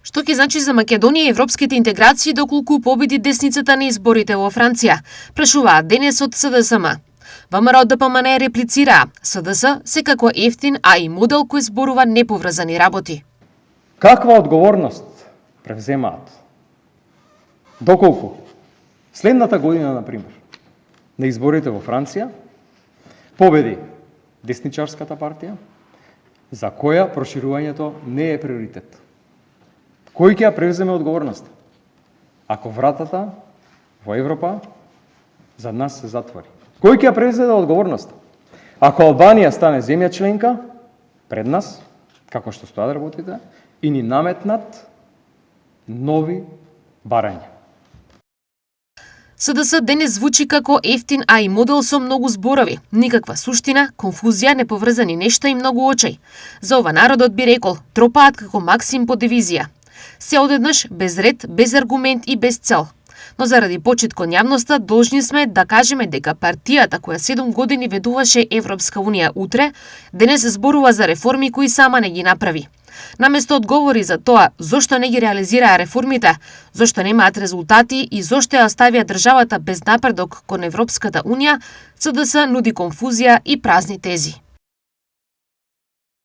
Што ќе значи за Македонија и европските интеграции доколку победи десницата на изборите во Франција? Прашуваат денес од СДСМ. ВМРО ДПМН реплицираа: СДС секако ефтин, а и модел кој зборува неповрзани работи. Каква одговорност превземаат? Доколку следната година, например, на изборите во Франција, победи десничарската партија, за која проширувањето не е приоритет. Кој ќе ја превземе одговорноста? Ако вратата во Европа за нас се затвори. Кој ќе ја превземе одговорноста? Ако Албанија стане земја членка пред нас, како што стојат работите, и ни наметнат нови барања. СДС денес звучи како ефтин, а и модел со многу зборови. Никаква суштина, конфузија, неповрзани нешта и многу очај. За ова народот би рекол, тропаат како Максим по дивизија. Се одеднаш, без ред, без аргумент и без цел. Но заради почит кон јавноста, должни сме да кажеме дека партијата која 7 години ведуваше Европска Унија утре, денес зборува за реформи кои сама не ги направи. Наместо одговори за тоа зошто не ги реализираа реформите, зошто немаат резултати и зошто ја оставија државата без напредок кон Европската Унија, СДС нуди конфузија и празни тези.